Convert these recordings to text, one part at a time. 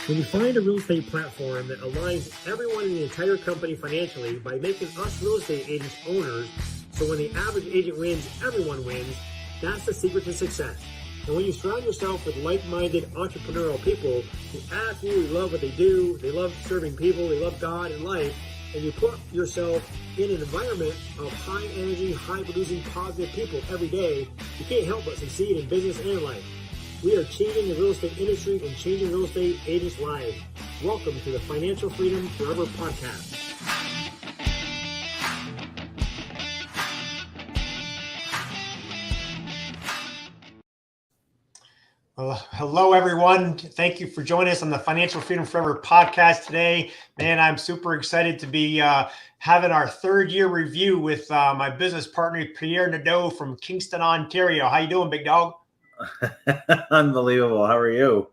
When you find a real estate platform that aligns everyone in the entire company financially by making us real estate agents owners, so when the average agent wins, everyone wins, that's the secret to success. And when you surround yourself with like-minded entrepreneurial people who absolutely love what they do, they love serving people, they love God and life, and you put yourself in an environment of high energy, high producing, positive people every day, you can't help but succeed in business and in life. We are changing the real estate industry and changing real estate agents' lives. Welcome to the Financial Freedom Forever podcast. Well, hello, everyone. Thank you for joining us on the Financial Freedom Forever podcast today. Man, I'm super excited to be having our third year review with my business partner, Pierre Nadeau from Kingston, Ontario. How you doing, big dog? Unbelievable. How are you?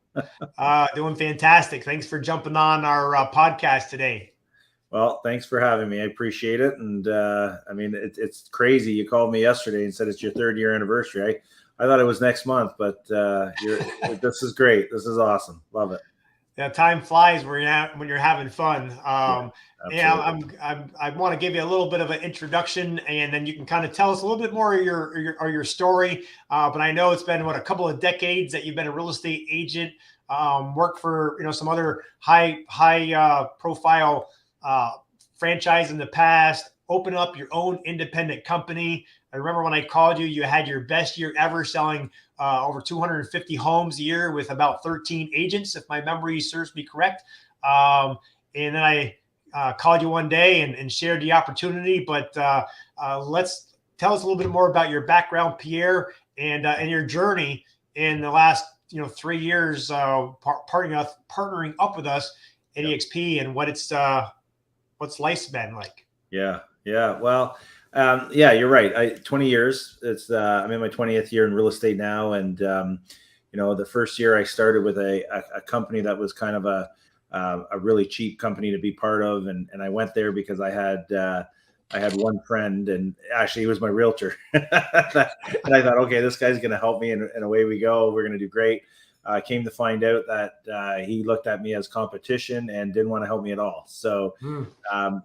Doing fantastic. Thanks for jumping on our podcast today. Well, thanks for having me. I appreciate it. And I mean, it's crazy. You called me yesterday and said it's your third year anniversary. I thought it was next month, but this is great. This is awesome. Love it. Yeah, time flies when you're having fun. I want to give you a little bit of an introduction, and then you can kind of tell us a little bit more of your story. But I know it's been a couple of decades that you've been a real estate agent. Worked for some other high profile franchise in the past. Open up your own independent company. I remember when I called you, you had your best year ever selling over 250 homes a year with about 13 agents, if my memory serves me correct. And then I called you one day and shared the opportunity. But let's tell us a little bit more about your background, Pierre, and your journey in the last 3 years partnering up with us at EXP and what's life's been like. Yeah. Well, you're right. 20 years. I'm in my 20th year in real estate now. And, the first year I started with a company that was kind of a really cheap company to be part of. And I went there because I had one friend, and actually he was my realtor. And I thought, okay, this guy's going to help me. And away we go. We're going to do great. Came to find out that he looked at me as competition and didn't want to help me at all. So,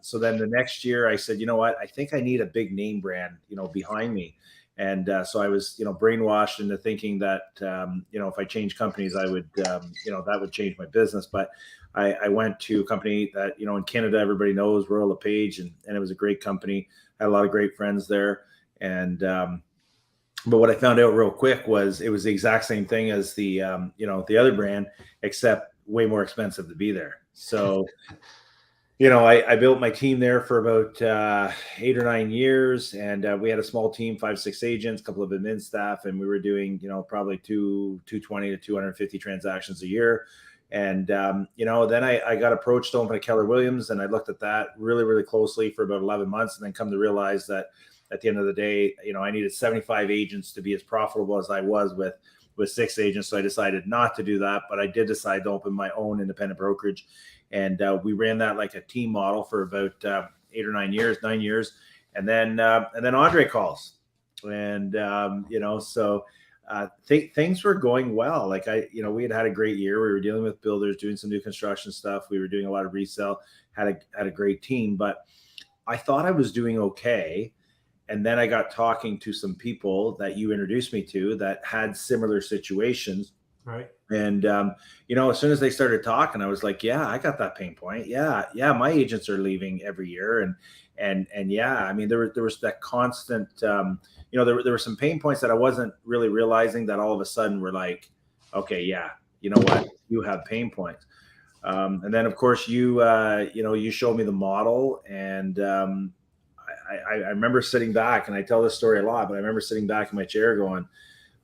so then the next year I said, you know what, I think I need a big name brand, behind me. And so I was, brainwashed into thinking that, if I change companies, I would, that would change my business. But I went to a company that, in Canada, everybody knows, Royal LePage, and it was a great company. I had a lot of great friends there. And, but what I found out real quick was it was the exact same thing as the other brand, except way more expensive to be there. So, I built my team there for about 8 or 9 years, and we had a small team, 5-6 agents, a couple of admin staff, and we were doing, probably 220 to 250 transactions a year. And, then I got approached to open a Keller Williams, and I looked at that really, really closely for about 11 months, and then come to realize that at the end of the day, I needed 75 agents to be as profitable as I was with 6 agents. So I decided not to do that, but I did decide to open my own independent brokerage. And we ran that like a team model for about 8 or 9 years. And then Andre calls, and, things were going well. Like we had a great year. We were dealing with builders, doing some new construction stuff. We were doing a lot of resale, had a great team, but I thought I was doing okay. And then I got talking to some people that you introduced me to that had similar situations. Right. And, as soon as they started talking, I was like, yeah, I got that pain point. Yeah. My agents are leaving every year. And yeah, I mean, there was that constant, there were some pain points that I wasn't really realizing that all of a sudden were like, okay, yeah, you know what, you have pain points. And then of course you showed me the model, and, I remember sitting back, and I tell this story a lot, but I remember sitting back in my chair going,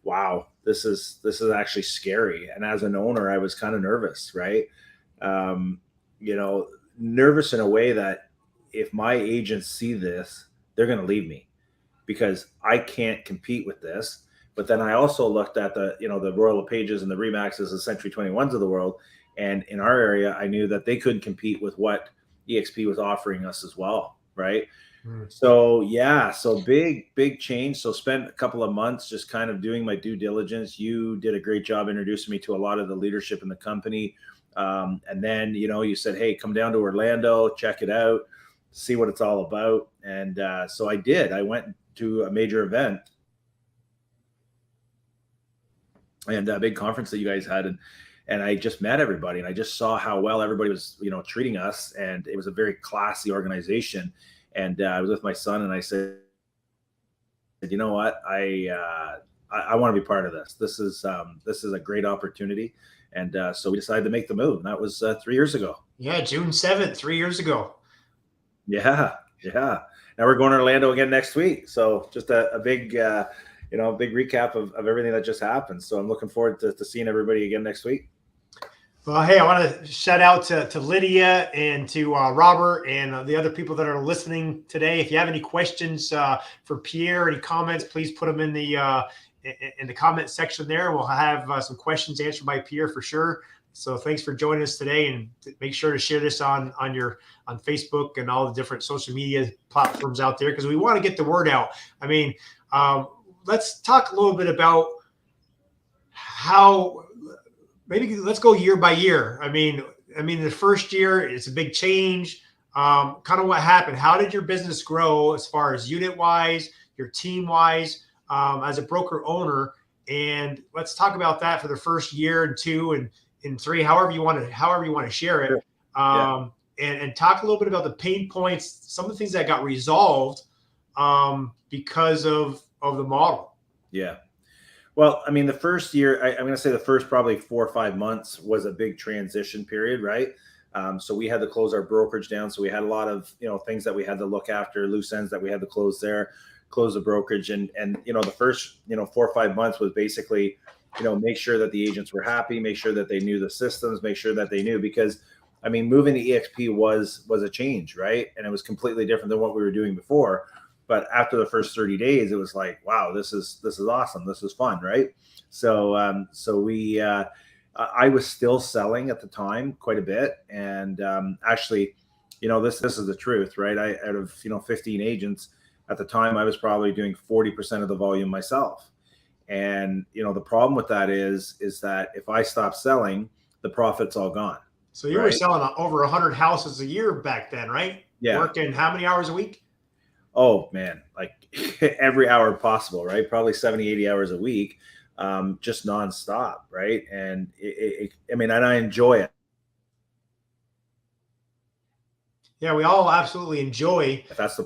wow, this is actually scary. And as an owner, I was kind of nervous, right? Nervous in a way that if my agents see this, they're going to leave me because I can't compete with this. But then I also looked at the Royal LePages and the Remaxes, the Century 21s of the world. And in our area, I knew that they couldn't compete with what EXP was offering us as well, right? So big change. So spent a couple of months just kind of doing my due diligence. You did a great job introducing me to a lot of the leadership in the company. And then, you said, hey, come down to Orlando, check it out, see what it's all about. And so I did. I went to a major event and a big conference that you guys had. And I just met everybody, and I just saw how well everybody was, treating us. And it was a very classy organization. And I was with my son, and I said, you know what? I want to be part of this. This is a great opportunity. And so we decided to make the move. And that was 3 years ago. Yeah, June 7th, 3 years ago. Yeah. Now we're going to Orlando again next week. So just a big, big recap of everything that just happened. So I'm looking forward to seeing everybody again next week. Well, hey, I want to shout out to Lydia and to Robert and the other people that are listening today. If you have any questions for Pierre, any comments, please put them in the comment section there. We'll have some questions answered by Pierre for sure. So thanks for joining us today, and make sure to share this on Facebook and all the different social media platforms out there, because we want to get the word out. I mean, let's talk a little bit about how. Maybe let's go year by year. I mean, the first year, it's a big change. Kind of what happened. How did your business grow as far as unit wise, your team wise, as a broker owner? And let's talk about that for the first year and 2 and 3, however you want to share it. And talk a little bit about the pain points, some of the things that got resolved because of the model. Yeah. Well, I mean, the first year, I'm going to say the first probably 4 or 5 months was a big transition period, right? So we had to close our brokerage down. So we had a lot of, things that we had to look after, loose ends that we had to close the brokerage. And the first, 4 or 5 months was basically, make sure that the agents were happy, make sure that they knew the systems, make sure that they knew, because I mean, moving to EXP was a change, right? And it was completely different than what we were doing before. But after the first 30 days, it was like, wow, this is awesome. This is fun, right? So I was still selling at the time quite a bit, and actually, this is the truth, right? Out of 15 agents at the time, I was probably doing 40% of the volume myself. And the problem with that is that if I stop selling, the profit's all gone. So you were selling over 100 houses a year back then, right? Yeah. Working how many hours a week? Oh man, like every hour possible, right? Probably 70, 80 hours a week, just nonstop, right? And and I enjoy it. Yeah, we all absolutely enjoy That's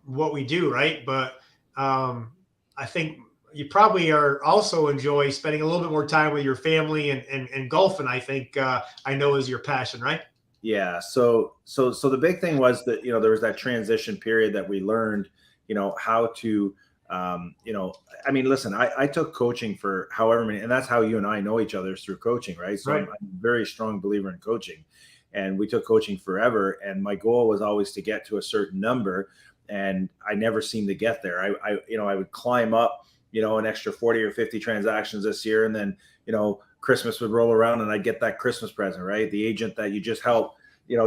what we do, right? But I think you probably are also enjoy spending a little bit more time with your family and golfing. I think I know is your passion, right? Yeah. So the big thing was that, there was that transition period that we learned, how to, listen, I took coaching for however many, and that's how you and I know each other, is through coaching, right? So right. I'm a very strong believer in coaching, and we took coaching forever. And my goal was always to get to a certain number, and I never seemed to get there. I would climb up, an extra 40 or 50 transactions this year. And then, Christmas would roll around and I'd get that Christmas present, right? The agent that you just help,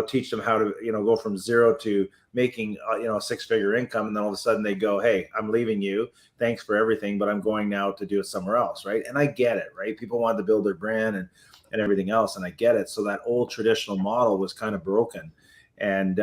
teach them how to, go from zero to making, a 6-figure income. And then all of a sudden they go, hey, I'm leaving you. Thanks for everything, but I'm going now to do it somewhere else, right? And I get it, right? People wanted to build their brand and everything else. And I get it. So that old traditional model was kind of broken. And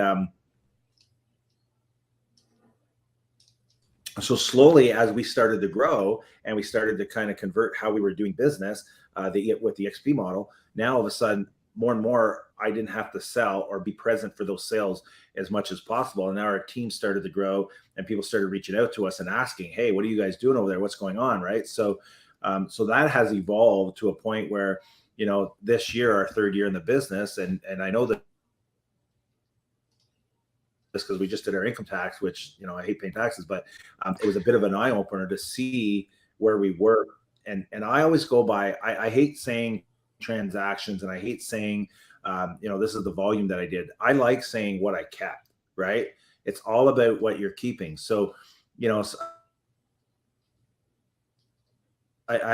so slowly, as we started to grow and we started to kind of convert how we were doing business with the XP model, now all of a sudden, more and more, I didn't have to sell or be present for those sales as much as possible. And now our team started to grow, and people started reaching out to us and asking, hey, what are you guys doing over there? What's going on, right? So that has evolved to a point where, this year, our 3rd year in the business, and I know that because we just did our income tax, which, I hate paying taxes, but it was a bit of an eye opener to see where we were. And I always go by, I hate saying transactions, and I hate saying, this is the volume that I did. I like saying what I kept, right? It's all about what you're keeping. So,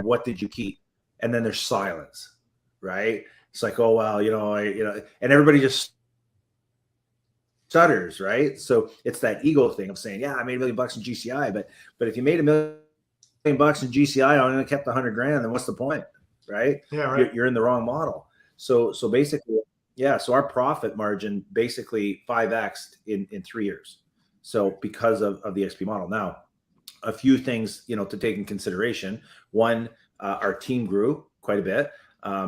what did you keep? And then there's silence, right? It's like, oh, well, and everybody just stutters, right? So it's that ego thing of saying, yeah, I made $1 million in GCI, but if you made $1 million in GCI, I only kept $100,000, then what's the point, right? Yeah, right. You're in the wrong model. So basically, yeah. So our profit margin basically 5x in 3 years. So because of the XP model. Now, a few things, to take in consideration. One, our team grew quite a bit,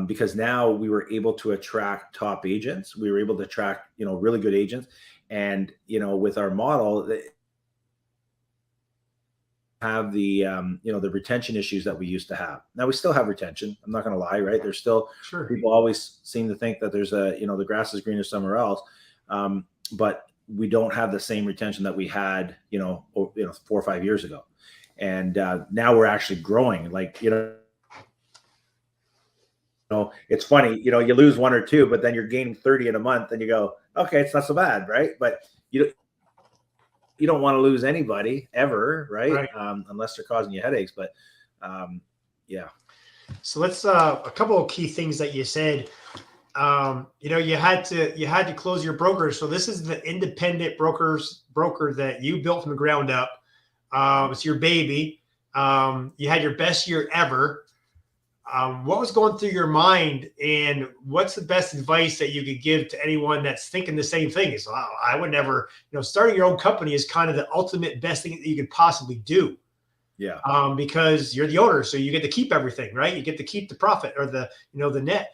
because now we were able to attract top agents. We were able to attract, really good agents. And, with our model, have the retention issues that we used to have. Now we still have retention. I'm not going to lie, right? There's still Sure. people always seem to think that there's the grass is greener somewhere else. But we don't have the same retention that we had, 4 or 5 years ago. And now we're actually growing. Like, it's funny, you lose 1 or 2, but then you're gaining 30 in a month and you go, okay, it's not so bad. Right. But you don't want to lose anybody ever, right? Unless they're causing you headaches. But yeah. So let's a couple of key things that you said. You had to close your broker. So this is the independent broker that you built from the ground up. It's your baby. You had your best year ever. What was going through your mind, and what's the best advice that you could give to anyone that's thinking the same thing? Is, wow, I would never, starting your own company is kind of the ultimate best thing that you could possibly do. Yeah. Because you're the owner, so you get to keep everything, right? You get to keep the profit or the net.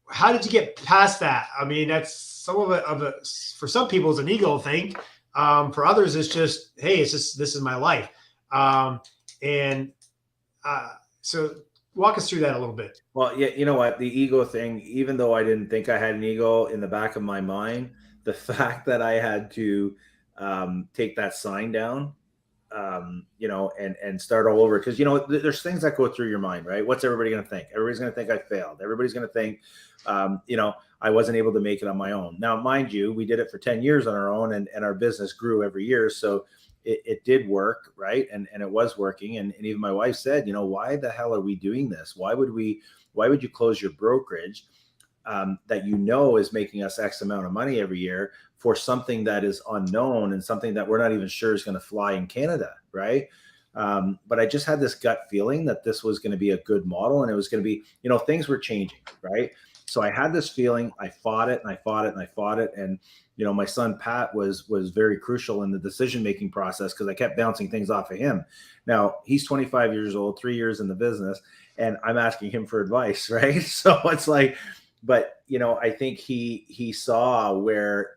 How did you get past that? I mean, that's some of it, for some people it's an ego thing. For others, it's just, hey, this is my life. So walk us through that a little bit. Well, yeah, you know what? The ego thing, even though I didn't think I had an ego in the back of my mind, the fact that I had to take that sign down, and start all over. Because, there's things that go through your mind, right? What's everybody going to think? Everybody's going to think I failed. Everybody's going to think, I wasn't able to make it on my own. Now, mind you, we did it for 10 years on our own, and our business grew every year. So it did work, right? And it was working. And even my wife said, why the hell are we doing this? Why would you close your brokerage that is making us X amount of money every year for something that is unknown and something that we're not even sure is going to fly in Canada, right? But I just had this gut feeling that this was going to be a good model, and it was going to be, things were changing, right? So I had this feeling. I fought it and I fought it and I fought it. And, my son, Pat, was very crucial in the decision-making process because I kept bouncing things off of him. Now he's 25 years old, 3 years in the business, and I'm asking him for advice, right? So it's like, but, I think he saw where,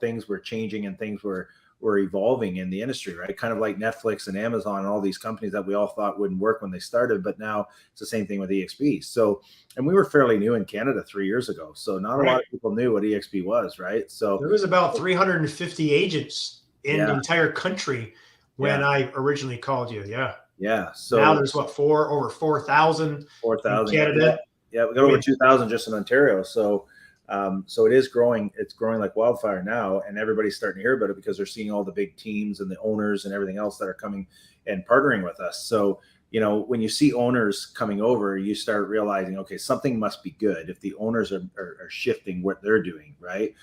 things were changing and things were evolving in the industry, right? Kind of like Netflix and Amazon and all these companies that we all thought wouldn't work when they started, but now it's the same thing with EXP. So, and we were fairly new in Canada 3 years ago. So not a lot of people knew what EXP was, right? So there was about 350 agents in the entire country when I originally called you. Yeah. Yeah. So now there's over 4,000 in Canada. Yeah. We got over 2,000 just in Ontario. So it is growing. It's growing like wildfire now, and everybody's starting to hear about it because they're seeing all the big teams and the owners and everything else that are coming and partnering with us. So, when you see owners coming over, you start realizing, okay, something must be good if the owners are shifting what they're doing, right?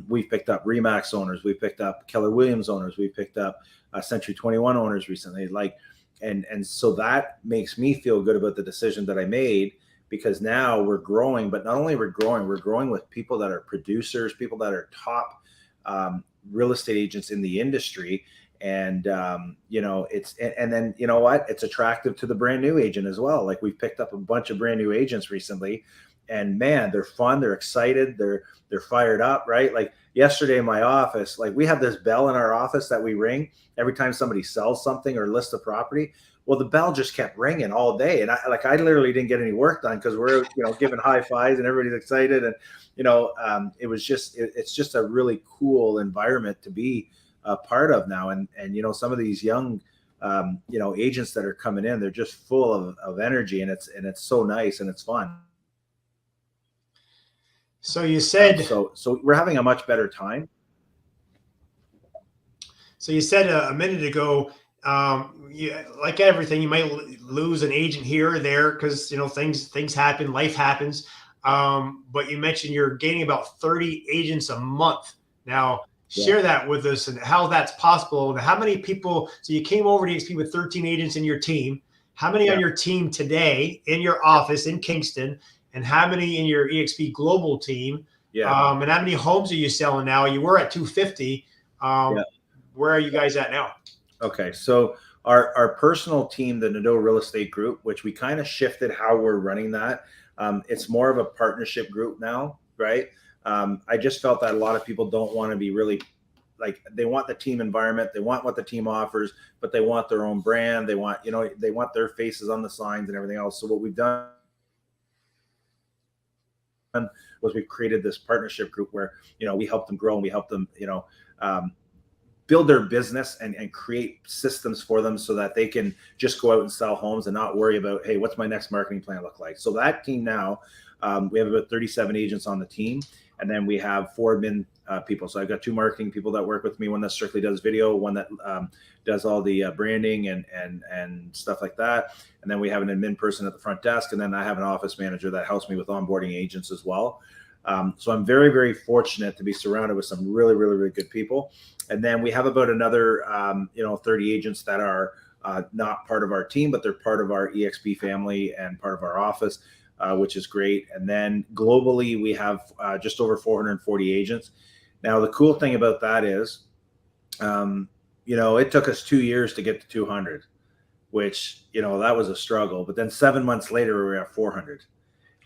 We've picked up Remax owners. We've picked up Keller Williams owners. We've picked up Century 21 owners recently. And so that makes me feel good about the decision that I made, because now we're growing, but not only we're growing with people that are producers, people that are top real estate agents in the industry. And, then it's attractive to the brand new agent as well. Like, we've picked up a bunch of brand new agents recently, and man, they're fun. They're excited. They're fired up, right? Like yesterday in my office, like, we have this bell in our office that we ring every time somebody sells something or lists a property. Well, the bell just kept ringing all day. And I literally didn't get any work done because we're, giving high fives and everybody's excited. And, it's just a really cool environment to be a part of now. And some of these young, agents that are coming in, they're just full of energy, and it's so nice and it's fun. So you said, so we're having a much better time. So you said a minute ago, like everything, you might lose an agent here or there because things happen, life happens. But you mentioned you're gaining about 30 agents a month. Now, share that with us and how that's possible. And how many people? So you came over to EXP with 13 agents in your team. How many on your team today in your office in Kingston? and how many in your EXP global team? Yeah. And how many homes are you selling now? You were at 250. Yeah. Where are you guys at now? Okay. So our personal team, the Nadeau Real Estate Group, which we kind of shifted how we're running that. It's more of a partnership group now, right? I just felt that a lot of people don't want to be really like, they want the team environment, they want what the team offers, but they want their own brand. They want, they want their faces on the signs and everything else. So what we've done was we created this partnership group where, we help them grow and we help them, build their business and create systems for them so that they can just go out and sell homes and not worry about, hey, what's my next marketing plan look like? So that team now, we have about 37 agents on the team. And then we have 4 admin people. So I've got 2 marketing people that work with me, one that strictly does video, one that does all the branding and stuff like that. And then we have an admin person at the front desk. And then I have an office manager that helps me with onboarding agents as well. So I'm very, very fortunate to be surrounded with some really, really, really good people. And then we have about another, 30 agents that are not part of our team, but they're part of our EXP family and part of our office, which is great. And then globally, we have just over 440 agents. Now, the cool thing about that is, it took us 2 years to get to 200, which, that was a struggle. But then 7 months later, we were at 400.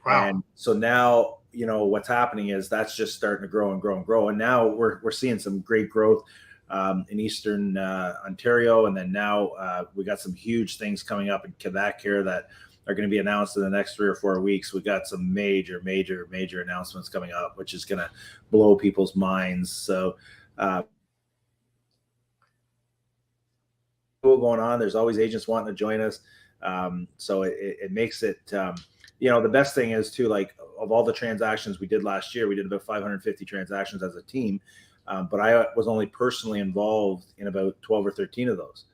Wow. And so now, what's happening is that's just starting to grow and grow and grow. And now we're seeing some great growth in Eastern Ontario. And then now we got some huge things coming up in Quebec here that are going to be announced in the next 3 or 4 weeks. We got some major announcements coming up, which is going to blow people's minds. So cool going on. There's always agents wanting to join us. So it makes it, the best thing is too, like, of all the transactions we did last year, we did about 550 transactions as a team. But I was only personally involved in about 12 or 13 of those.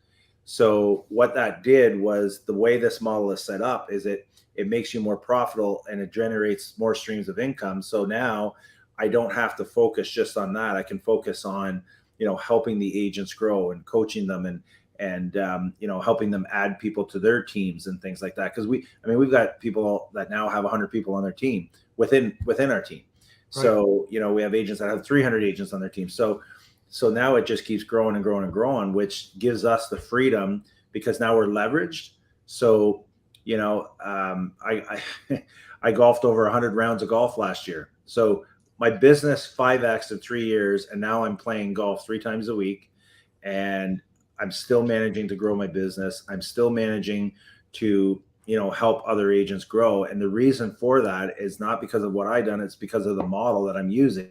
So what that did was, the way this model is set up is it makes you more profitable and it generates more streams of income. So now I don't have to focus just on that. I can focus on, helping the agents grow and coaching them and helping them add people to their teams and things like that. Because we've got people that now have 100 people on their team within our team. Right. So, we have agents that have 300 agents on their team. So now it just keeps growing and growing and growing, which gives us the freedom, because now we're leveraged. So, I golfed over 100 rounds of golf last year. So my business 5X in 3 years, and now I'm playing golf 3 times a week, and I'm still managing to grow my business. I'm still managing to, help other agents grow. And the reason for that is not because of what I've done. It's because of the model that I'm using.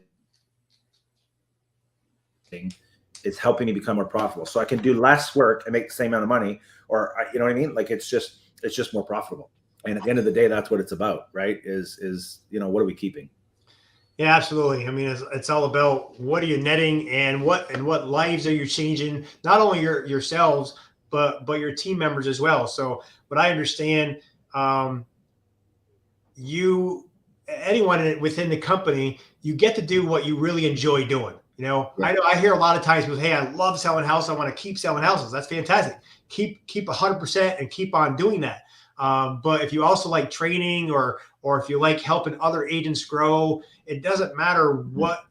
It's helping me become more profitable. So I can do less work and make the same amount of money, or, you know what I mean? Like, it's just more profitable. And at the end of the day, that's what it's about, right? Is, what are we keeping? Yeah, absolutely. I mean, it's all about, what are you netting, and what lives are you changing? Not only yourselves, but your team members as well. So what I understand, anyone within the company, you get to do what you really enjoy doing. Yeah. I hear a lot of times with, hey, I love selling houses. I want to keep selling houses. That's fantastic. Keep 100% and keep on doing that. But if you also like training, or if you like helping other agents grow, it doesn't matter what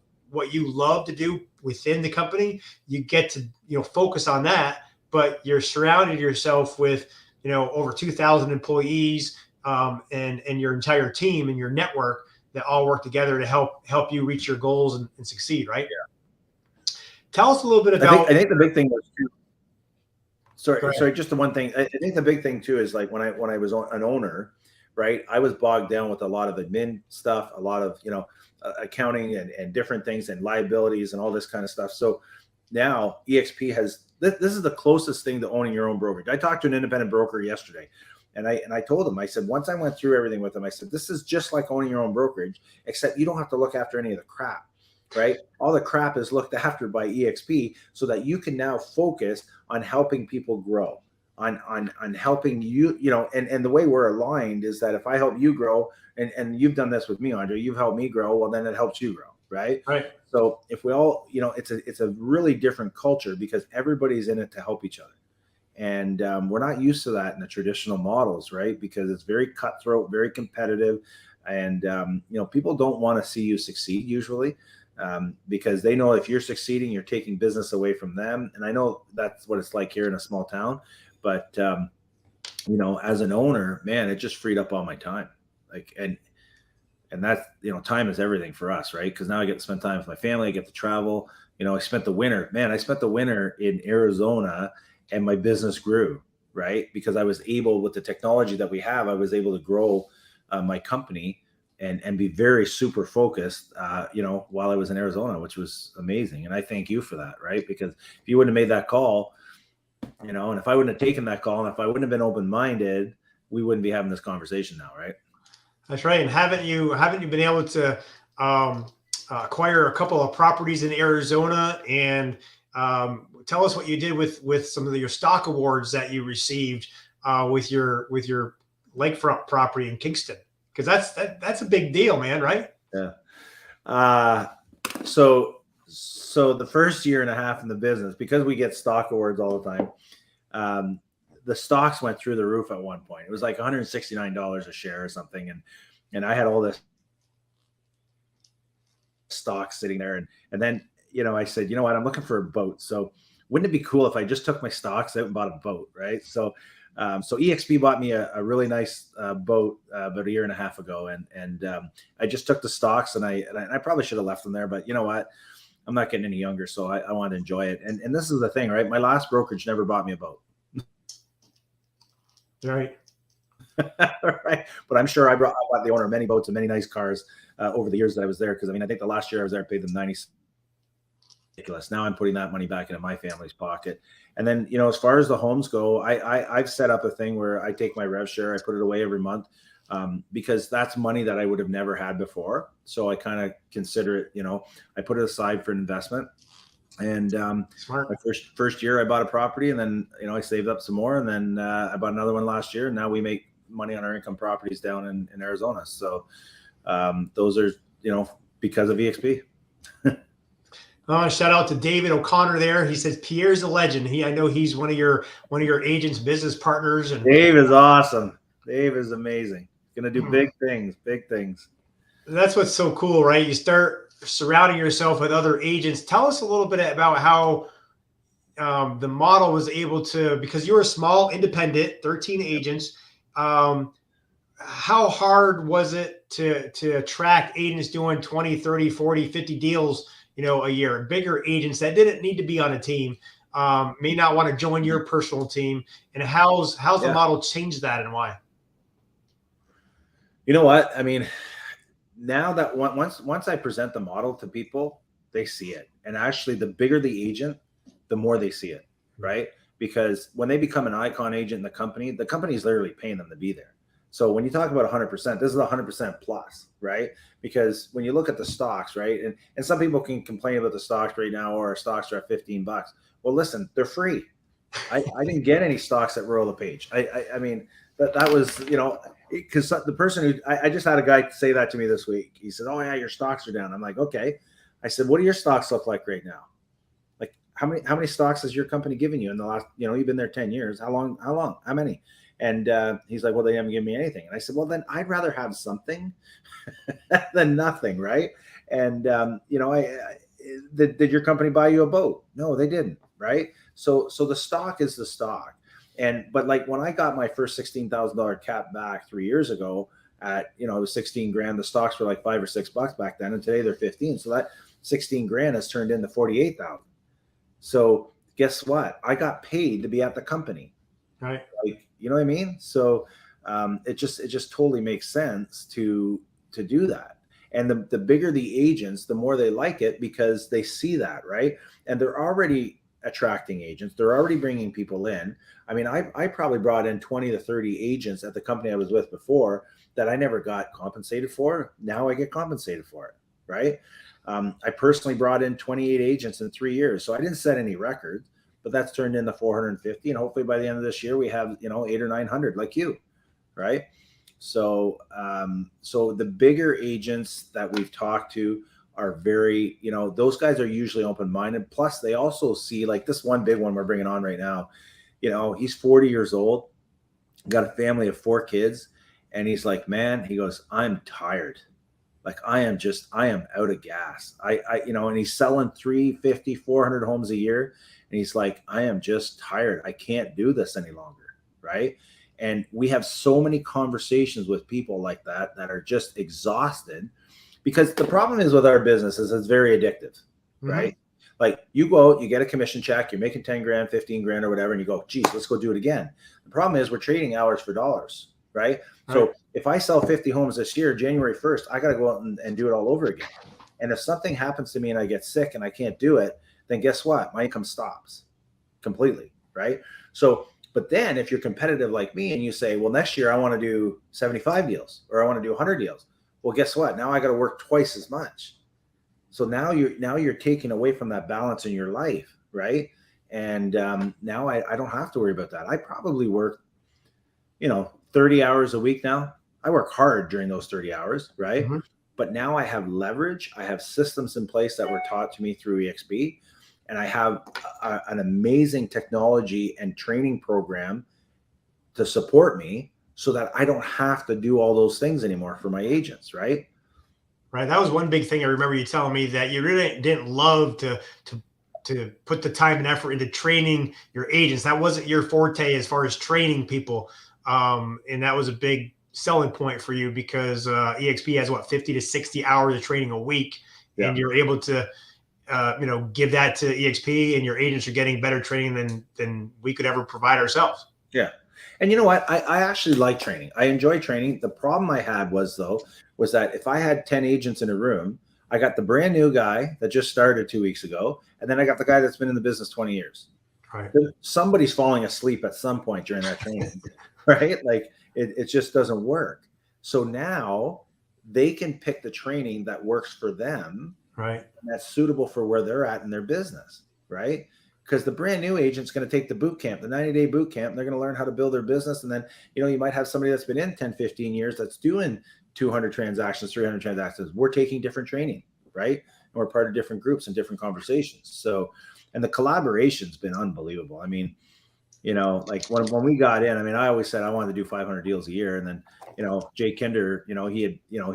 you love to do within the company. You get to, focus on that, but you're surrounded yourself with, over 2,000 employees, and your entire team and your network that all work together to help you reach your goals and succeed. Right. Yeah. Tell us a little bit about. I think the big thing was too. Sorry, just the one thing. I think the big thing too is, like, when I was an owner, right, I was bogged down with a lot of admin stuff, a lot of, accounting and different things and liabilities and all this kind of stuff. So now EXP has, this is the closest thing to owning your own brokerage. I talked to an independent broker yesterday, and I told him, I said, once I went through everything with him, I said, this is just like owning your own brokerage, except you don't have to look after any of the crap. Right? All the crap is looked after by EXP, so that you can now focus on helping people grow, on helping you, and the way we're aligned is that if I help you grow, and you've done this with me, Andre, you've helped me grow, well, then it helps you grow. Right. Right. So if we all, it's a really different culture, because everybody's in it to help each other. And we're not used to that in the traditional models, right? Because it's very cutthroat, very competitive. And, people don't want to see you succeed usually, because they know if you're succeeding, you're taking business away from them. And I know that's what it's like here in a small town, but, as an owner, man, it just freed up all my time. And that's, time is everything for us, right? Because now I get to spend time with my family. I get to travel. I spent the winter in Arizona, and my business grew, right? Because I was able, with the technology that we have, I was able to grow my company and be very super focused, while I was in Arizona, which was amazing. And I thank you for that, right? Because if you wouldn't have made that call, and if I wouldn't have taken that call, and if I wouldn't have been open-minded, we wouldn't be having this conversation now, right? That's right. And haven't you been able to acquire a couple of properties in Arizona? And tell us what you did with some of your stock awards that you received with your lakefront property in Kingston, because that's a big deal, man, right? Yeah. So the first year and a half in the business, because we get stock awards all the time, the stocks went through the roof at one point. It was like $169 a share or something. And I had all this stock sitting there. And then, I said, you know what, I'm looking for a boat. So wouldn't it be cool if I just took my stocks out and bought a boat, right? So EXP bought me a really nice boat about a year and a half ago. And I just took the stocks, and I probably should have left them there, but you know what? I'm not getting any younger, so I want to enjoy it. And this is the thing, right? My last brokerage never bought me a boat. Right. Right. But I'm sure I bought the owner many boats and many nice cars over the years that I was there. Because I think the last year I was there, I paid them $90. Ridiculous. Now I'm putting that money back into my family's pocket. And then, as far as the homes go, I've set up a thing where I take my rev share, I put it away every month, because that's money that I would have never had before. So I kind of consider it, I put it aside for an investment. And Smart. my first year I bought a property, and then, I saved up some more, and then I bought another one last year. And now we make money on our income properties down in Arizona. So those are, because of EXP. Shout out to David O'Connor there. He says Pierre's a legend. I know he's one of your agent's business partners. And Dave is awesome. Dave is amazing. Going to do big things. That's what's so cool, right? You start surrounding yourself with other agents. Tell us a little bit about how the model was able to, because you were a small independent, 13 agents. How hard was it to attract agents doing 20, 30, 40, 50 deals, a year? Bigger agents that didn't need to be on a team, may not want to join your personal team. And how's the model changed that, and why? You know what? I mean, now that once I present the model to people, they see it. And actually, the bigger the agent, the more they see it, right? Because when they become an icon agent in the company is literally paying them to be there. So when you talk about 100%, this is 100% plus, right? Because when you look at the stocks, right? And some people can complain about the stocks right now, or our stocks are at $15. Well, listen, they're free. I didn't get any stocks at Royal LePage. I mean, that was, because the person who, I just had a guy say that to me this week. He said, "Oh yeah, your stocks are down." I'm like, okay. I said, "What do your stocks look like right now? Like how many stocks has your company given you in the last, you've been there 10 years. How long, how many?" And he's like, "Well, they haven't given me anything." And I said, "Well, then I'd rather have something than nothing, right?" And did your company buy you a boat? No, they didn't, right? So the stock is the stock. But like when I got my first $16,000 cap back 3 years ago at, it was 16 grand. The stocks were like $5 or $6 back then, and today they're 15. So that 16 grand has turned into 48,000. So guess what? I got paid to be at the company. Right. Like, you know what I mean? So it just totally makes sense to do that. And the bigger the agents, the more they like it, because they see that, right? And they're already attracting agents. They're already bringing people in. I mean, I probably brought in 20 to 30 agents at the company I was with before that I never got compensated for. Now I get compensated for it, right? I personally brought in 28 agents in 3 years. So I didn't set any records, but that's turned into 450. And hopefully by the end of this year, we have, 800 or 900 like you, right? So, so the bigger agents that we've talked to are very, those guys are usually open-minded. Plus they also see, like this one big one we're bringing on right now, he's 40 years old, got a family of 4 kids. And he's like, man, he goes, I'm tired. Like I am out of gas. And he's selling 350, 400 homes a year. And he's like, I am just tired. I can't do this any longer. Right. And we have so many conversations with people like that are just exhausted, because the problem is with our business is it's very addictive. Right. Like you go out, you get a commission check, you're making 10 grand, 15 grand or whatever. And you go, geez, let's go do it again. The problem is we're trading hours for dollars. Right. So if I sell 50 homes this year, January 1st, I got to go out and do it all over again. And if something happens to me and I get sick and I can't do it, then guess what? My income stops completely. Right. So, but then if you're competitive like me and you say, well, next year I want to do 75 deals or I want to do 100 deals. Well, guess what? Now I got to work twice as much. So now you're taking away from that balance in your life. Right. And now I don't have to worry about that. I probably work, 30 hours a week now. I work hard during those 30 hours, right? But now I have leverage. I have systems in place that were taught to me through EXP, and I have an amazing technology and training program to support me so that I don't have to do all those things anymore for my agents, right? Right. That was one big thing I remember you telling me, that you really didn't love to put the time and effort into training your agents. That wasn't your forte as far as training people. And that was a big selling point for you, because EXP has 50 to 60 hours of training a week, and you're able to give that to EXP, and your agents are getting better training than we could ever provide ourselves. Yeah. And you know what? I actually like training. I enjoy training. The problem I had was that if I had 10 agents in a room, I got the brand new guy that just started 2 weeks ago, and then I got the guy that's been in the business 20 years. Right. Somebody's falling asleep at some point during that training, right? Like it just doesn't work. So now they can pick the training that works for them, right? And that's suitable for where they're at in their business, right? Because the brand new agent's going to take the boot camp, the 90-day boot camp, and they're going to learn how to build their business. And then, you might have somebody that's been in 10, 15 years that's doing 200 transactions, 300 transactions. We're taking different training, right? And we're part of different groups and different conversations. So, and the collaboration's been unbelievable. I mean, like when we got in, I always said I wanted to do 500 deals a year. And then, Jay Kinder, he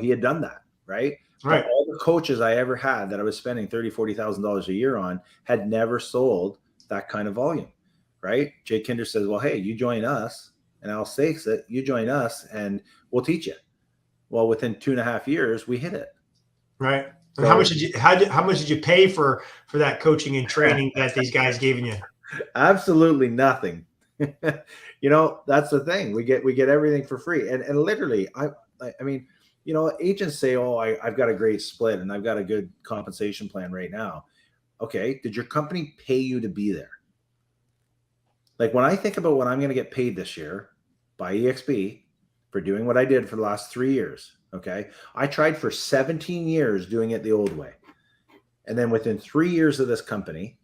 had done that, right? Right. But all the coaches I ever had that I was spending $30,000, $40,000 a year on had never sold that kind of volume, right? Jay Kinder says, well, hey, you join us, and Al Stakes it, you join us and we'll teach you. Well, within 2.5 years, we hit it. Right. And how much did you pay for that coaching and training that these guys gave you? Absolutely nothing. That's the thing. We get everything for free. And literally, agents say, oh, I've got a great split and I've got a good compensation plan right now. Okay. Did your company pay you to be there? Like when I think about what I'm going to get paid this year by EXP for doing what I did for the last 3 years. Okay. I tried for 17 years doing it the old way. And then within 3 years of this company,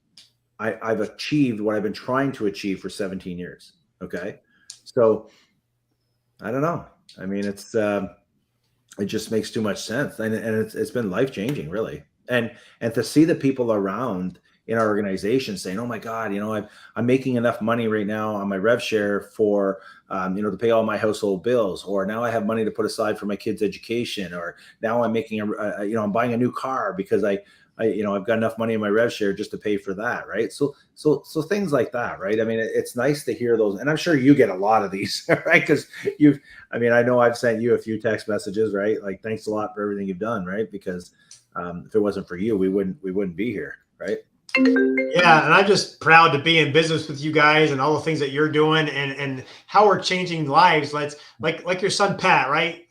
I've achieved what I've been trying to achieve for 17 years. Okay. So I don't know. It just makes too much sense. And it's been life-changing, really. And to see the people around in our organization saying, oh my God, I'm making enough money right now on my rev share for, to pay all my household bills, or now I have money to put aside for my kids' education, or now I'm making I'm buying a new car because I've got enough money in my rev share just to pay for that. Right. So things like that. Right. It's nice to hear those. And I'm sure you get a lot of these, right? Because I know I've sent you a few text messages, right? Like, thanks a lot for everything you've done. Right. Because if it wasn't for you, we wouldn't be here. Right. Yeah, and I'm just proud to be in business with you guys and all the things that you're doing and how we're changing lives. Like your son Pat, right?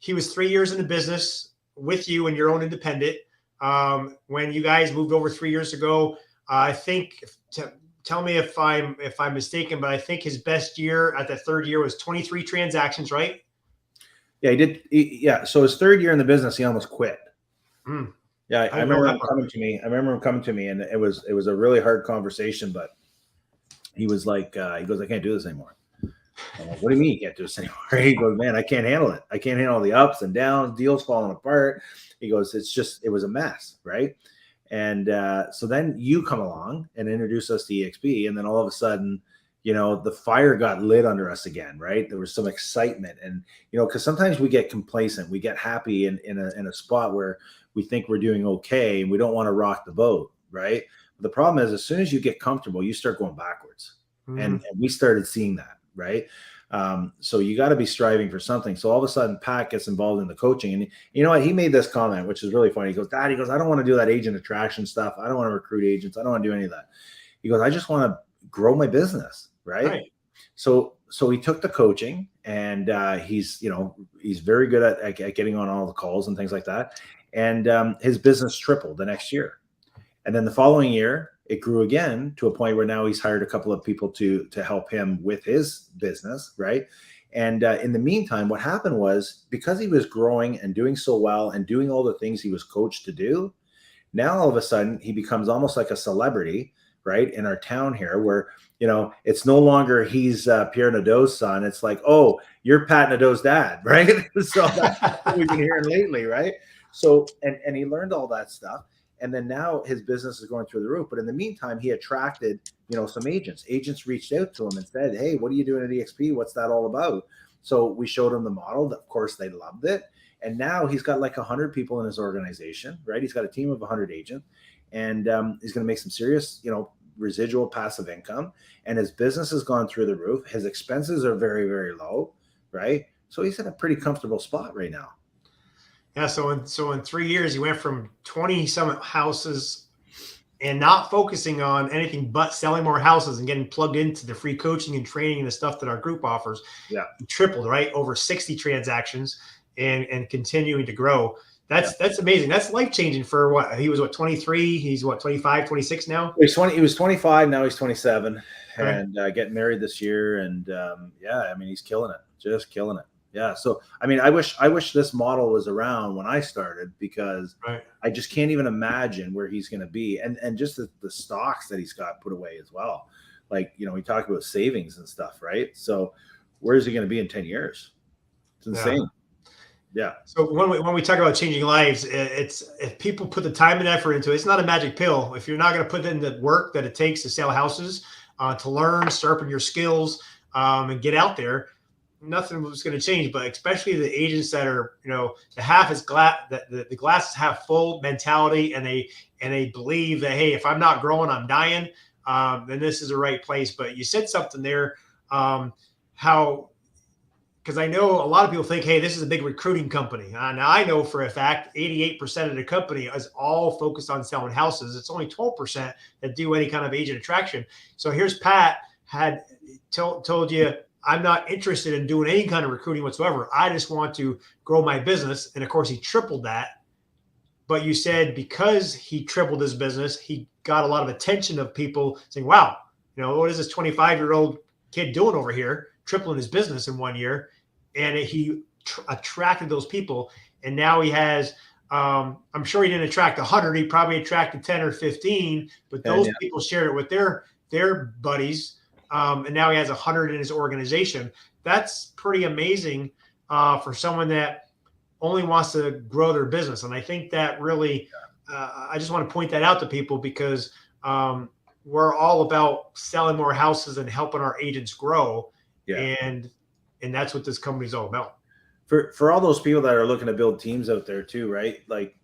He was 3 years in the business with you and your own independent. When you guys moved over 3 years ago, I think. Tell me if I'm mistaken, but I think his best year at the third year was 23 transactions, right? Yeah, he did. Yeah, so his third year in the business, he almost quit. Yeah, I remember him coming to me, and it was a really hard conversation. But he was like, he goes, I can't do this anymore. I'm like, what do you mean you can't do this anymore? He goes, man, I can't handle it. I can't handle the ups and downs, deals falling apart. He goes, it was a mess, right? And so then you come along and introduce us to EXP, and then all of a sudden, the fire got lit under us again, right? There was some excitement, and because sometimes we get complacent, we get happy in a spot where we think we're doing okay, and we don't want to rock the boat, right? But the problem is, as soon as you get comfortable, you start going backwards, and we started seeing that, right? So you got to be striving for something. So all of a sudden, Pat gets involved in the coaching, and you know what? He made this comment, which is really funny. He goes, "Dad," he goes, "I don't want to do that agent attraction stuff. I don't want to recruit agents. I don't want to do any of that." He goes, "I just want to grow my business." Right. So he took the coaching, and he's very good at getting on all the calls and things like that. And his business tripled the next year. And then the following year, it grew again to a point where now he's hired a couple of people to help him with his business. Right. And in the meantime, what happened was, because he was growing and doing so well and doing all the things he was coached to do, now all of a sudden he becomes almost like a celebrity, right, in our town here, where it's no longer he's Pierre Nadeau's son. It's like, oh, you're Pat Nadeau's dad, right? So that's what we've been hearing lately, right? So and he learned all that stuff, and then now his business is going through the roof. But in the meantime, he attracted some agents. Agents reached out to him and said, "Hey, what are you doing at EXP? What's that all about?" So we showed him the model. Of course, they loved it, and now he's got like 100 people in his organization, right? He's got a team of 100 agents, and he's going to make some serious, residual passive income, and his business has gone through the roof. His expenses are very, very low, right? So he's in a pretty comfortable spot right now. Yeah. So in 3 years, you went from 20 some houses and not focusing on anything but selling more houses and getting plugged into the free coaching and training and the stuff that our group offers. Yeah. You tripled, right? Over 60 transactions and continuing to grow. That's amazing. That's life-changing for what? He was 23? He's 25, 26 now? He was 25, now he's 27, and getting married this year. And he's killing it, just killing it. Yeah. So, I wish this model was around when I started, because I just can't even imagine where he's going to be. And just the stocks that he's got put away as well. Like, we talk about savings and stuff, right? So where is he going to be in 10 years? It's insane. Yeah. So when we talk about changing lives, it's, if people put the time and effort into it, it's not a magic pill. If you're not going to put in the work that it takes to sell houses, to learn, sharpen your skills, and get out there, nothing was going to change. But especially the agents that are, the half is glass, the glass is half full mentality, and they believe that, hey, if I'm not growing, I'm dying. Then this is the right place. But you said something there, because I know a lot of people think, hey, this is a big recruiting company. Now I know for a fact, 88% of the company is all focused on selling houses. It's only 12% that do any kind of agent attraction. So here's Pat had told you, I'm not interested in doing any kind of recruiting whatsoever. I just want to grow my business. And of course, he tripled that. But you said because he tripled his business, he got a lot of attention of people saying, wow, what is this 25-year-old kid doing over here, tripling his business in 1 year? And he attracted those people. And now he has, I'm sure he didn't attract 100. He probably attracted 10 or 15, but those people shared it with their buddies. And now he has 100 in his organization. That's pretty amazing for someone that only wants to grow their business. And I think that really, I just want to point that out to people, because we're all about selling more houses and helping our agents grow. Yeah. And that's what this company is all about. For all those people that are looking to build teams out there too, right? Like,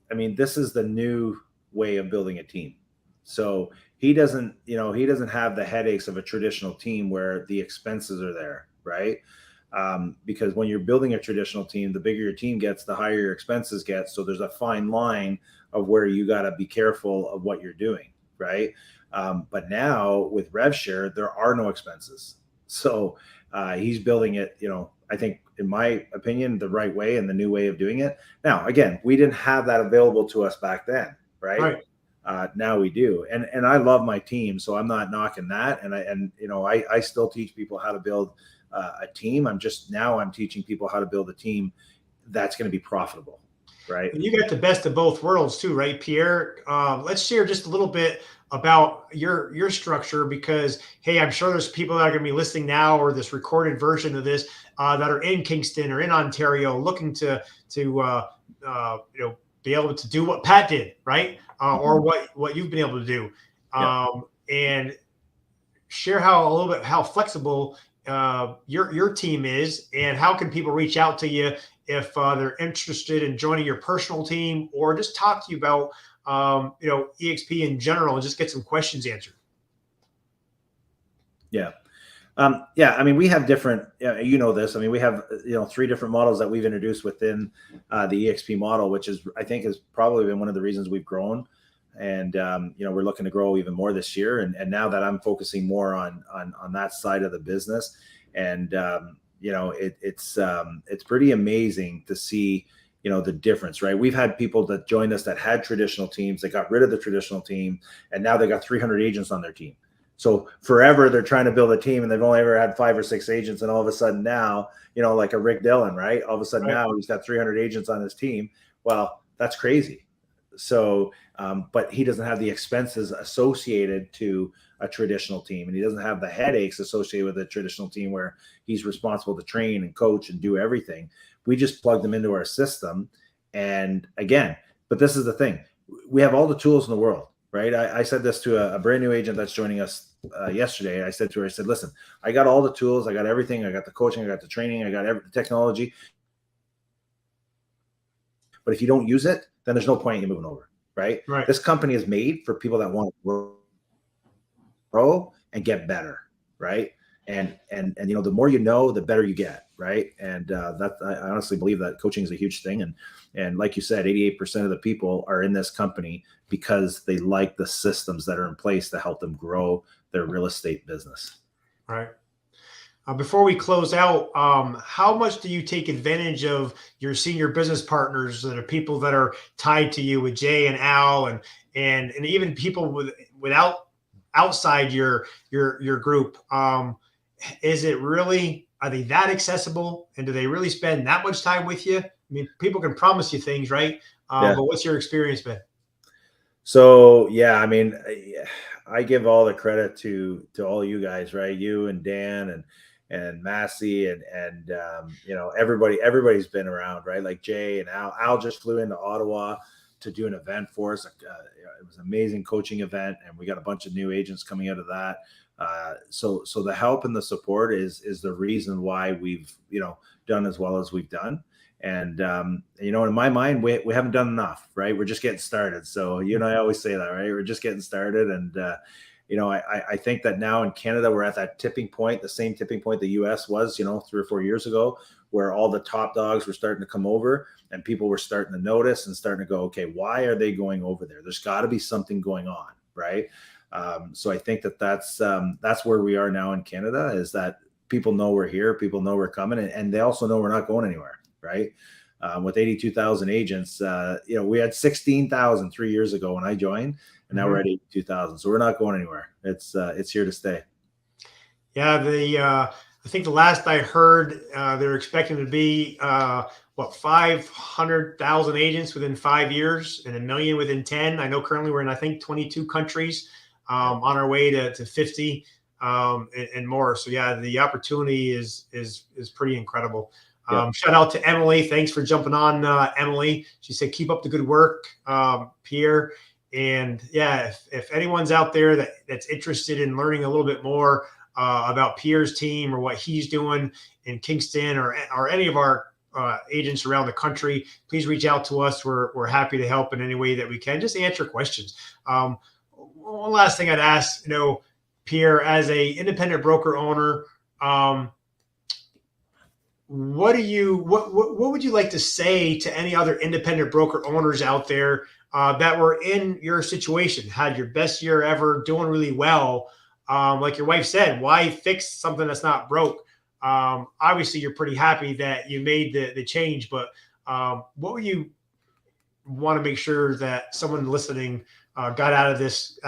this is the new way of building a team. So he doesn't have the headaches of a traditional team where the expenses are there, right? Because when you're building a traditional team, the bigger your team gets, the higher your expenses get. So there's a fine line of where you got to be careful of what you're doing, right? But now with RevShare, there are no expenses. So he's building it, I think, in my opinion, the right way and the new way of doing it. Now, again, we didn't have that available to us back then, right? Now we do. And I love my team, so I'm not knocking that. And I still teach people how to build a team. I'm teaching people how to build a team that's going to be profitable, right? And you got the best of both worlds too, right, Pierre? Let's share just a little bit about your structure, because, hey, I'm sure there's people that are going to be listening now, or this recorded version of this, that are in Kingston or in Ontario looking to be able to do what Pat did, right? Or what you've been able to do. And share how a little bit how flexible your team is, and how can people reach out to you if they're interested in joining your personal team, or just talk to you about EXP in general and just get some questions answered. Yeah. Yeah, I mean, we have different, you know this, I mean, we have, 3 different models that we've introduced within the EXP model, which is, I think, has probably been one of the reasons we've grown. And, we're looking to grow even more this year. And now that I'm focusing more on that side of the business, and, it's pretty amazing to see, the difference, right? We've had people that joined us that had traditional teams, they got rid of the traditional team, and now they got 300 agents on their team. So forever they're trying to build a team, and they've only ever had 5 or 6 agents. And all of a sudden now, like a Rick Dillon, right? All of a sudden now he's got 300 agents on his team. Well, that's crazy. So, but he doesn't have the expenses associated to a traditional team, and he doesn't have the headaches associated with a traditional team where he's responsible to train and coach and do everything. We just plug them into our system. And again, but this is the thing, we have all the tools in the world. Right. I said this to a brand new agent that's joining us yesterday. I said to her, I said, listen, I got all the tools. I got everything. I got the coaching. I got the training. I got the technology. But if you don't use it, then there's no point in you moving over. Right. This company is made for people that want to grow and get better. Right. And the more you know, the better you get. Right. And that, I honestly believe that coaching is a huge thing. And like you said, 88% of the people are in this company because they like the systems that are in place to help them grow their real estate business. Right. Before we close out, how much do you take advantage of your senior business partners that are people that are tied to you, with Jay and Al, and even people without outside your group? Is it really, are they that accessible, and do they really spend that much time with you? I mean, people can promise you things, right? But what's your experience been? So, yeah, I mean, I give all the credit to all you guys, right? You and Dan and Massey and everybody's been around, right? Like Jay and Al just flew into Ottawa to do an event for us. It was an amazing coaching event, and we got a bunch of new agents coming out of that. So the help and the support is the reason why we've, done as well as we've done. And, in my mind, we haven't done enough, right? We're just getting started. So you and I always say that, right? We're just getting started. And, I think that now in Canada, we're at that tipping point, the same tipping point the US was, 3 or 4 years ago, where all the top dogs were starting to come over and people were starting to notice and starting to go, okay, why are they going over there? There's got to be something going on, right? So I think that's where we are now in Canada, is that people know we're here, people know we're coming, and they also know we're not going anywhere, right? With 82,000 agents, we had 16,000 3 years ago when I joined, and now we're at 82,000. So we're not going anywhere. It's here to stay. Yeah, I think the last I heard, they're expecting to be 500,000 agents within 5 years and 1 million within 10. I know currently we're in, I think, 22 countries, on our way to 50 and more. So yeah, the opportunity is pretty incredible. Shout out to Emily. Thanks for jumping on, Emily. She said, keep up the good work, Pierre. And yeah, if anyone's out there that's interested in learning a little bit more about Pierre's team or what he's doing in Kingston or any of our agents around the country, please reach out to us. We're happy to help in any way that we can. Just answer questions. One last thing I'd ask, Pierre, as a independent broker owner, what would you like to say to any other independent broker owners out there that were in your situation, had your best year ever, doing really well? Like your wife said, why fix something that's not broke? Obviously, you're pretty happy that you made the change, but what would you want to make sure that someone listening got out of this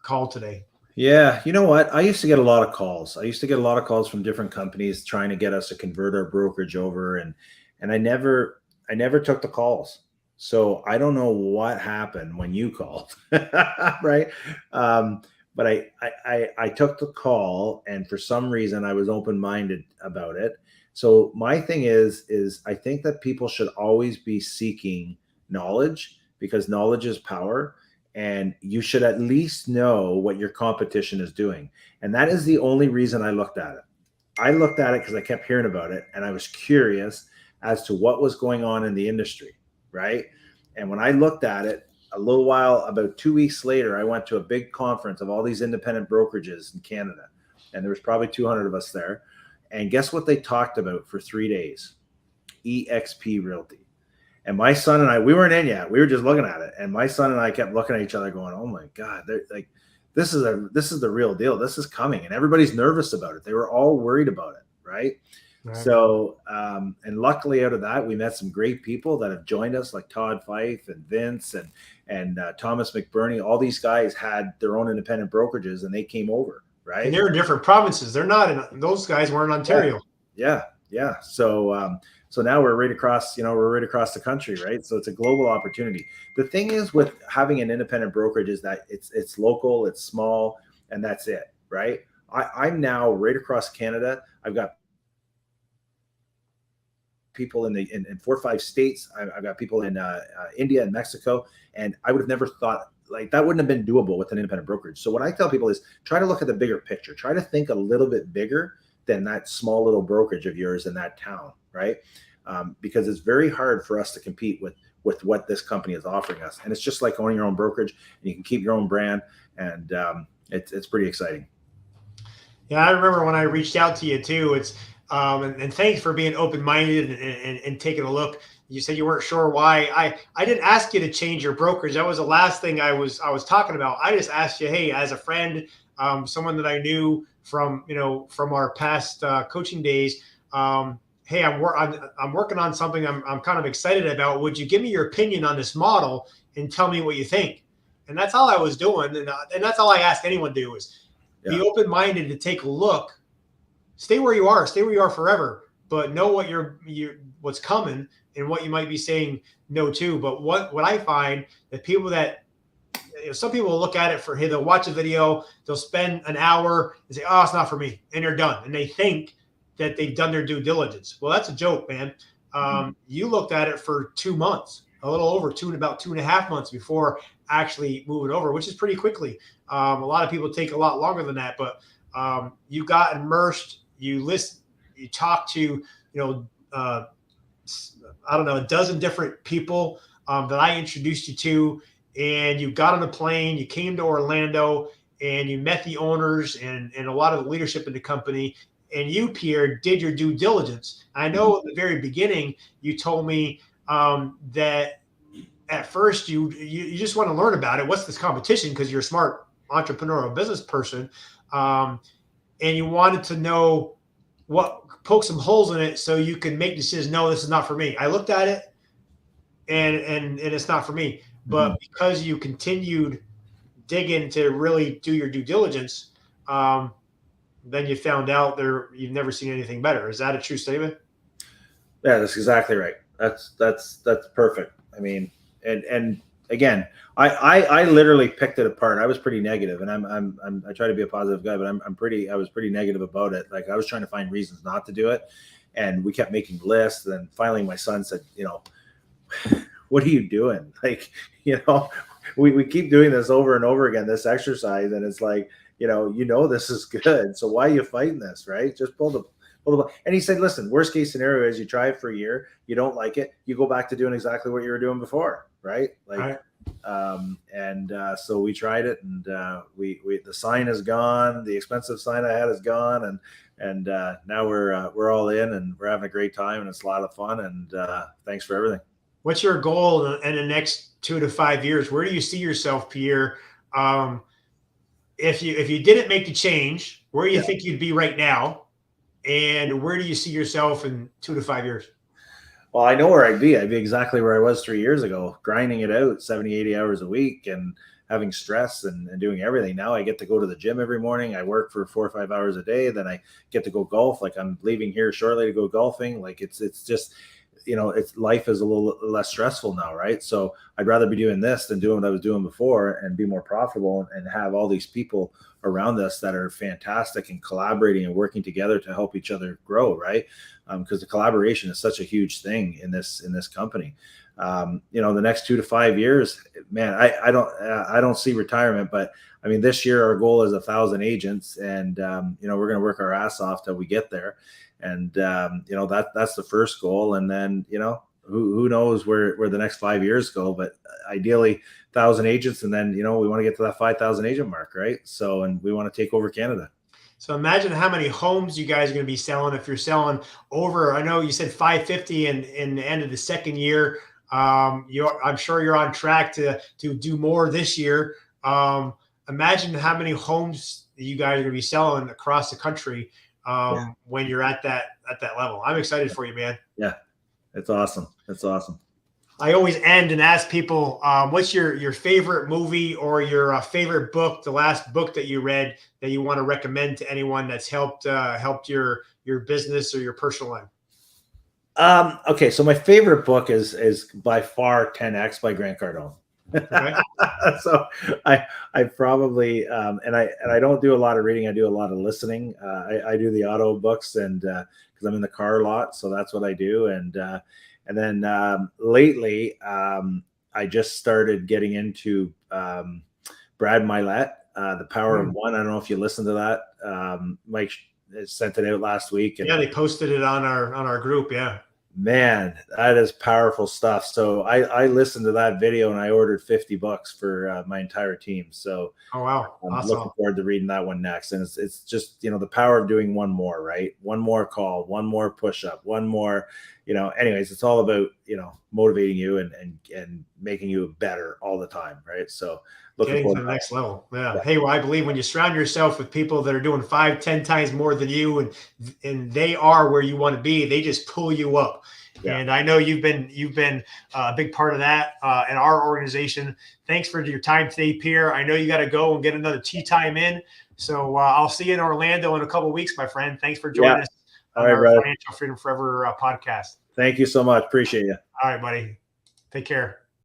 call today? Yeah, you know what? I used to get a lot of calls. I used to get a lot of calls from different companies trying to get us to convert our brokerage over, and I never took the calls. So I don't know what happened when you called, right? But I took the call, and for some reason I was open-minded about it. So my thing is I think that people should always be seeking knowledge, because knowledge is power. and you should at least know what your competition is doing. And that is the only reason I looked at it. I looked at it because I kept hearing about it, and I was curious as to what was going on in the industry, right? And when I looked at it, a little while, about 2 weeks later, I went to a big conference of all these independent brokerages in Canada, and there was probably 200 of us there. And guess what they talked about for 3 days? EXP Realty. And my son and I, we weren't in yet. We were just looking at it. And my son and I kept looking at each other going, oh my God, they're like, this is the real deal. This is coming. And everybody's nervous about it. They were all worried about it. Right. So, and luckily out of that, we met some great people that have joined us, like Todd Fife and Vince and Thomas McBurney. All these guys had their own independent brokerages, and they came over. Right. And they're in different provinces. They're not in, those guys weren't in Ontario. Yeah. So now we're right across the country, right? So it's a global opportunity. The thing is with having an independent brokerage is that it's local, it's small, and that's it, right? I'm now right across Canada. I've got people in 4 or 5 states. I've got people in India and Mexico, and I would have never thought like that wouldn't have been doable with an independent brokerage. So what I tell people is try to look at the bigger picture. Try to think a little bit bigger than that small little brokerage of yours in that town, right? Because it's very hard for us to compete with what this company is offering us. And it's just like owning your own brokerage, and you can keep your own brand, and it's pretty exciting. Yeah, I remember when I reached out to you too. It's and thanks for being open-minded and taking a look. You said you weren't sure why. I didn't ask you to change your brokerage. That was the last thing I was talking about. I just asked you, hey, as a friend, someone that I knew from our past coaching days. Hey, I'm working on something I'm kind of excited about. Would you give me your opinion on this model and tell me what you think? And that's all I was doing, and that's all I ask anyone to do is be open-minded to take a look. Stay where you are forever, but know what what's coming and what you might be saying no to. But what I find that people that some people will look at it for, hey, they'll watch a video, they'll spend an hour and say, oh, it's not for me, and they're done, and they think that they've done their due diligence. Well, that's a joke, man. You looked at it for 2 months, a little over about 2.5 months before actually moving over, which is pretty quickly. A lot of people take a lot longer than that, but you got immersed. You talk to, I don't know, a dozen different people that I introduced you to, and you got on a plane, you came to Orlando, and you met the owners and a lot of the leadership in the company. And you, Pierre, did your due diligence. I know at the very beginning, you told me that at first you just want to learn about it. What's this competition? Because you're a smart entrepreneurial business person. And you wanted to know poke some holes in it so you can make decisions. No, this is not for me. I looked at it and it's not for me. But because you continued digging to really do your due diligence, then you found out you've never seen anything better. Is that a true statement? Yeah, that's exactly right. That's perfect. I mean, and again, I literally picked it apart. I was pretty negative, and I try to be a positive guy, but I was pretty negative about it. Like I was trying to find reasons not to do it, and we kept making lists. And finally, my son said, what are you doing? Like, we keep doing this over and over again, this exercise, and it's like, this is good. So why are you fighting this, right? Just pull the. And he said, listen, worst case scenario is you try it for a year, you don't like it, you go back to doing exactly what you were doing before, right? Like, so we tried it, and we the sign is gone, the expensive sign I had is gone, and now we're all in, and we're having a great time, and it's a lot of fun, and thanks for everything. What's your goal in the next 2 to 5 years? Where do you see yourself, Pierre? If you didn't make the change, where do you think you'd be right now? And where do you see yourself in 2 to 5 years? Well, I know where I'd be. I'd be exactly where I was 3 years ago, grinding it out 70, 80 hours a week and having stress and doing everything. Now I get to go to the gym every morning. I work for 4 or 5 hours a day. Then I get to go golf. Like I'm leaving here shortly to go golfing. Like it's just, life is a little less stressful now, right? So I'd rather be doing this than doing what I was doing before and be more profitable and have all these people around us that are fantastic and collaborating and working together to help each other grow, right? Because the collaboration is such a huge thing in this company. the next 2 to 5 years, man, I don't see retirement, but I mean, this year our goal is 1,000 agents, and we're going to work our ass off till we get there. And that's the first goal. And then who knows where the next 5 years go, but ideally 1,000 agents, and then we want to get to that 5,000 agent mark, right? So, and we want to take over Canada. So imagine how many homes you guys are going to be selling if you're selling over. I know you said 550 in the end of the second year. I'm sure you're on track to do more this year. Imagine how many homes that you guys are going to be selling across the country when you're at that level. I'm excited for you, man. Yeah, it's awesome. It's awesome. I always end and ask people, what's your favorite movie or your favorite book, the last book that you read that you want to recommend to anyone that's helped your business or your personal life? Okay, so my favorite book is by far 10X by Grant Cardone. Okay. So I probably and I don't do a lot of reading. I do a lot of listening. I do the auto books, and because I'm in the car a lot, so that's what I do. And then lately, I just started getting into Brad Milet, The Power of One. I don't know if you listened to that. Mike sent it out last week. And, yeah, they posted it on our group. Yeah. Man, that is powerful stuff. So I listened to that video and I ordered $50 for my entire team. So oh wow, I'm awesome. looking forward to reading that one next. And it's just the power of doing one more, right? One more call, one more push up, one more. Anyways, it's all about motivating you and making you better all the time, right? So looking forward to the next level. Yeah. Hey, well, I believe when you surround yourself with people that are doing 5-10 times more than you, and they are where you want to be, they just pull you up. Yeah. And I know you've been a big part of that in our organization. Thanks for your time today, Pierre. I know you got to go and get another tea time in. So I'll see you in Orlando in a couple of weeks, my friend. Thanks for joining us on our brother. Financial Freedom Forever podcast. Thank you so much. Appreciate you. All right, buddy. Take care.